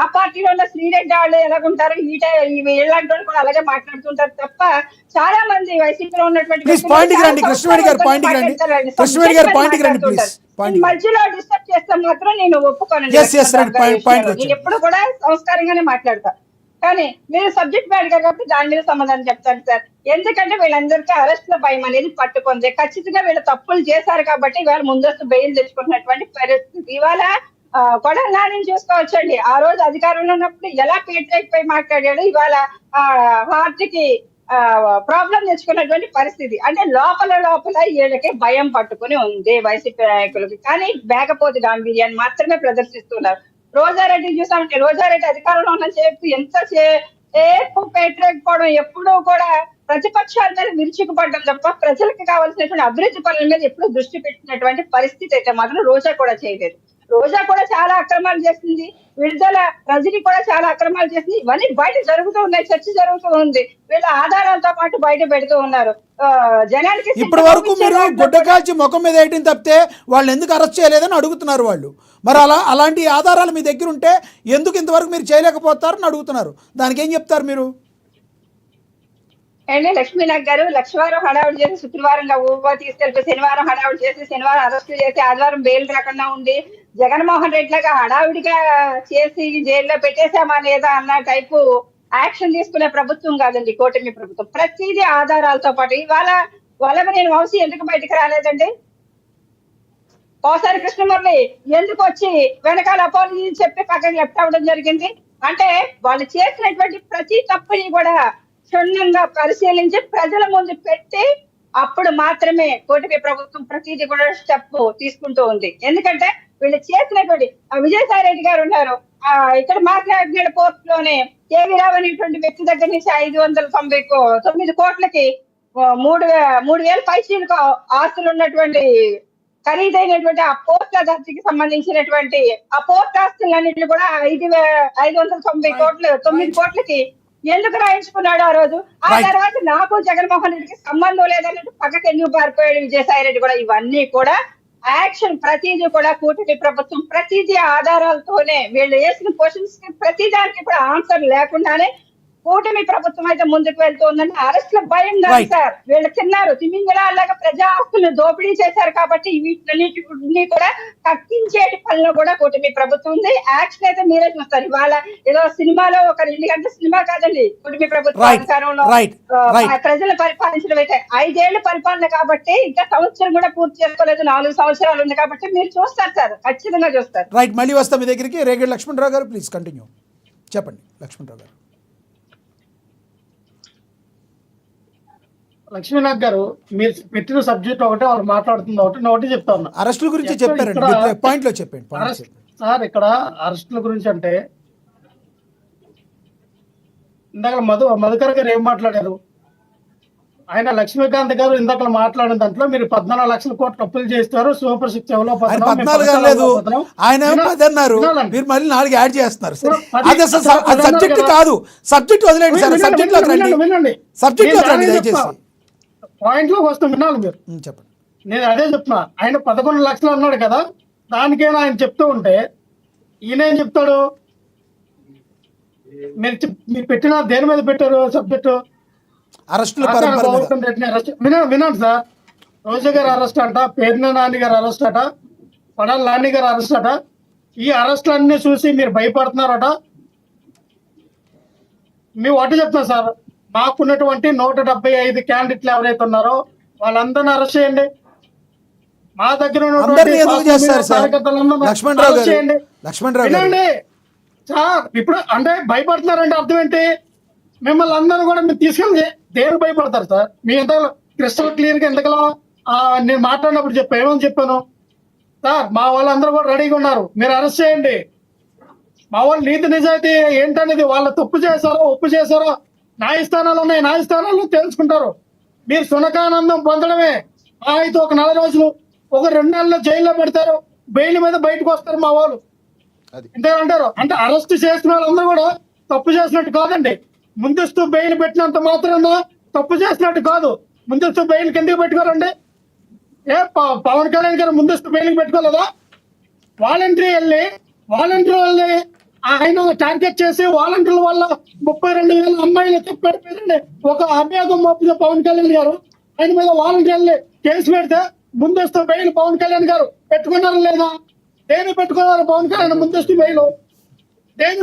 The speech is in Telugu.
ఆ పార్టీలో ఉన్న శ్రీరెడ్డి వాళ్ళు ఎలాగుంటారు, ఇలాంటి వాళ్ళు కూడా అలాగే మాట్లాడుతుంటారు తప్ప చాలా మంది వైసీపీలో ఉన్నటువంటి మధ్యలో డిస్టర్బ్ చేస్తే మాత్రం నేను ఒప్పుకోను. నేను ఎప్పుడు కూడా సంస్కారంగానే మాట్లాడతా. కానీ మీరు సబ్జెక్ట్ మ్యాటర్ కాబట్టి దాని మీద సమాధానం చెప్తాను సార్. ఎందుకంటే వీళ్ళందరికీ అరెస్ట్ల భయం అనేది పట్టుకుంది. ఖచ్చితంగా వీళ్ళు తప్పులు చేశారు కాబట్టి ఇవాళ ముందస్తు బెయిల్ తెచ్చుకున్నటువంటి పరిస్థితి. ఇవాళ కొడాలి నాని చూసుకోవచ్చండి. ఆ రోజు అధికారంలో ఉన్నప్పుడు ఎలా పేట్రేక్ పై మాట్లాడాడు, ఇవాళ హార్ట్ కి ప్రాబ్లం తెచ్చుకున్నటువంటి పరిస్థితి. అంటే లోపల వీళ్ళకి భయం పట్టుకుని ఉంది వైసీపీ నాయకులకి. కానీ మేకపోతే గాంభీర్యాన్ని మాత్రమే ప్రదర్శిస్తున్నారు. రోజారెడ్డి చూసామంటే రోజారెడ్డి అధికారంలో ఉన్న చేపు ఎంత సేపు పేట్రేకపోవడం, ఎప్పుడూ కూడా ప్రతిపక్షాల మీద విరుచుకుపడ్డం తప్ప ప్రజలకు కావాల్సినటువంటి అభివృద్ధి పనుల మీద ఎప్పుడు దృష్టి పెట్టినటువంటి పరిస్థితి అయితే మాత్రం రోజా కూడా చేయలేదు. రోజా కూడా చాలా అక్రమాలు చేసింది, విడుదల రజనీ కూడా చాలా అక్రమాలు చేసింది. ఇవన్నీ బయట జరుగుతూ ఉన్నాయి, చర్చ జరుగుతూ ఉంది. వీళ్ళ ఆధారాలతో పాటు బయట పెడుతూ ఉన్నారు. జనానికి ఇప్పటి వరకు మీరు గుడ్డ కాల్చి ముఖం మీద వేయటం తప్పితే వాళ్ళు ఎందుకు అరెస్ట్ చేయలేదని అడుగుతున్నారు వాళ్ళు. మరి అలాంటి ఆధారాలు మీ దగ్గర ఉంటే ఎందుకు ఇంతవరకు మీరు చేయలేకపోతారని అడుగుతున్నారు. దానికి ఏం చెప్తారు మీరు? అండి లక్ష్మీనాథ్ గారు లక్షవారం హడావుడి చేసి శుక్రవారం తీసుకెళ్తే శనివారం హడావుడి చేసి శనివారం అరెస్ట్ చేసి ఆదివారం బెయిల్ రాకుండా ఉండి జగన్మోహన్ రెడ్డి లాగా హడావుడిగా చేసి జైల్లో పెట్టేశామా లేదా అన్న టైపు యాక్షన్ తీసుకునే ప్రభుత్వం కాదండి కూటమి ప్రభుత్వం. ప్రతిదీ ఆధారాలతో పాటు. ఇవాళ నేను వంశీ ఎందుకు బయటకు రాలేదండి? పోసారి కృష్ణమురళి ఎందుకు వచ్చి వెనకాల అపాలజీ చెప్పి పక్కకి లెఫ్ట్ అవ్వడం జరిగింది? అంటే వాళ్ళు చేసినటువంటి ప్రతి తప్పుని కూడా క్షుణ్ణంగా పరిశీలించి ప్రజల ముందు పెట్టి అప్పుడు మాత్రమే కూటమి ప్రభుత్వం ప్రతిదీ కూడా స్టెప్ తీసుకుంటూ ఉంది. ఎందుకంటే వీళ్ళు చేసినటువంటి విజయసాయి రెడ్డి గారు ఉన్నారు, ఇక్కడ మాట్లాడిన పోర్ట్ లోనే కేవీరావు అనేటువంటి వ్యక్తి దగ్గర నుంచి 599 కోట్లకి 3,000 పైసలకు ఆస్తులు ఉన్నటువంటి ఖరీదైనటువంటి ఆ పోర్ట్ అథారిటీకి సంబంధించినటువంటి ఆ పోర్ట్ ఆస్తులన్నింటినీ కూడా 9 కోట్లకి ఎందుకు రాయించుకున్నాడు ఆ రోజు? ఆ తర్వాత నాకు జగన్మోహన్ రెడ్డికి సంబంధం లేదన్నట్టు పక్కకి ఎందుకు పారిపోయాడు విజయసాయి రెడ్డి కూడా? ఇవన్నీ కూడా యాక్షన్ ప్రతిదీ కూడా కూటమి ప్రభుత్వం ప్రతిదీ ఆధారాలతోనే. వీళ్ళు వేసిన క్వశ్చన్స్ కి ప్రతి దానికి కూడా ఆన్సర్ లేకుండానే కూటమి ప్రభుత్వం అయితే ముందుకు వెళ్తుందని అరెస్ట్ల భయం కాదు సార్. వీళ్ళు తిన్నారు తిమింగలాగా ప్రజా ఆస్తులను దోపిడీ చేశారు కాబట్టి వీటిని కూడా కక్కించేటి పనిలో కూడా కూటమి ప్రభుత్వం ఉంది. యాక్షన్ అయితే మీరే చూస్తారు. ఇవాళ ఏదో సినిమాలో ఒక 2 గంటల సినిమా కాదండి కూటమి ప్రభుత్వం అధికారంలో ప్రజలు పరిపాలించడం అయితే 5 ఏళ్ల పరిపాలన కాబట్టి ఇంకా సంవత్సరం కూడా పూర్తి చేసుకోలేదు, 4 సంవత్సరాలు ఉంది కాబట్టి మీరు చూస్తారు సార్, ఖచ్చితంగా చూస్తారు. రైట్, మళ్ళీ వస్తాం మీ దగ్గరికి. రేగడి లక్ష్మణరావు గారు ప్లీజ్ కంటిన్యూ. చెప్పండి లక్ష్మణరావు గారు. లక్ష్మీనాథ్ గారు మీరు పెట్టిన సబ్జెక్ట్ ఒకటే, వాళ్ళు మాట్లాడుతుంది ఒకటి చెప్తా ఉన్నా. అరెస్టుల గురించి చెప్పారండి, పాయింట్ లో చెప్పండి సార్. ఇక్కడ అరెస్టుల గురించి అంటే ఇందాక మధుకర్ గారు ఏం మాట్లాడారు? ఆయన లక్ష్మీకాంత్ గారు ఇందాక మాట్లాడిన దాంట్లో మీరు 14 లక్షల కోట్లు అప్పులు చేస్తారు, సూపర్ 6 ఆయన మీరు మళ్ళీ 4 యాడ్ చేస్తున్నారు. సబ్జెక్ట్ కాదు, సబ్జెక్ట్ వదిలేండి సార్. సబ్జెక్ట్ పాయింట్ లోకి వస్తాం, వినాలి మీరు. చెప్పండి. నేను అదే చెప్తున్నా. ఆయన 11 లక్షలు అన్నాడు కదా, దానికైనా ఆయన చెప్తూ ఉంటే ఈయన ఏం చెప్తాడు? మీరు పెట్టిన దేని మీద పెట్టారు సబ్జెక్టు? వినండి సార్. రోజా గారు అరెస్ట్ అంట, పేర్న నాని గారు అరెస్ట్ అట, పడాల నాని గారు అరెస్ట్ అట. ఈ అరెస్టులన్నీ చూసి మీరు భయపడుతున్నారట. మేము ఒకటి చెప్తున్నా సార్, మాకున్నటువంటి 175 క్యాండిడేట్లు ఎవరైతే ఉన్నారో వాళ్ళందరినీ అరెస్ట్ చేయండి. మా దగ్గర వినండి సార్. ఇప్పుడు అంటే భయపడుతున్నారంటే అర్థం ఏంటి? మిమ్మల్ని అందరూ కూడా మీరు తీసుకెళ్ళి దేనికి భయపడతారు సార్? మీ ఎంత క్రిస్టల్ క్లియర్ గా ఎంతకలా నేను మాట్లాడినప్పుడు ఏమని చెప్పాను సార్? మా వాళ్ళందరూ కూడా రెడీగా ఉన్నారు, మీరు అరెస్ట్ చేయండి. మా వాళ్ళు నీతి నిజాయితీ ఏంటనేది, వాళ్ళ తప్పు చేశారో ఒప్పు చేశారో న్యాయస్థానాలు ఉన్నాయి, న్యాయస్థానాల్లో తెలుసుకుంటారు. మీరు సునకానందం పొందడమే. అయితే ఒక 4 రోజులు, ఒక 2 నెలలు జైల్లో పెడతారు, బెయిల్ మీద బయటకు వస్తారు మా వాళ్ళు. ఇంతేమంటారు? అంటే అరెస్ట్ చేసిన వాళ్ళందరూ కూడా తప్పు చేసినట్టు కాదండి. ముందస్తు బెయిల్ పెట్టినంత మాత్రాన తప్పు చేసినట్టు కాదు. ముందస్తు బెయిల్ ఎందుకు పెట్టుకోరండి? పవన్ కళ్యాణ్ గారు ముందస్తు బెయిల్ పెట్టుకోలేదా? వాలంటరీ వెళ్ళి ఆయన టార్గెట్ చేసి వాలంటీర్ల వల్ల 32,000 అమ్మాయిలు చెప్పారు. ఒక అభ్యాసం మోపిన పవన్ కళ్యాణ్ గారు ఆయన మీద వాలంటీర్లు కేసు పెడితే ముందస్తు బెయిల్ పవన్ కళ్యాణ్ గారు పెట్టుకున్నారా లేదా? దేని పెట్టుకున్నారు పవన్ కళ్యాణ్ ముందస్తు బెయిల్? దేని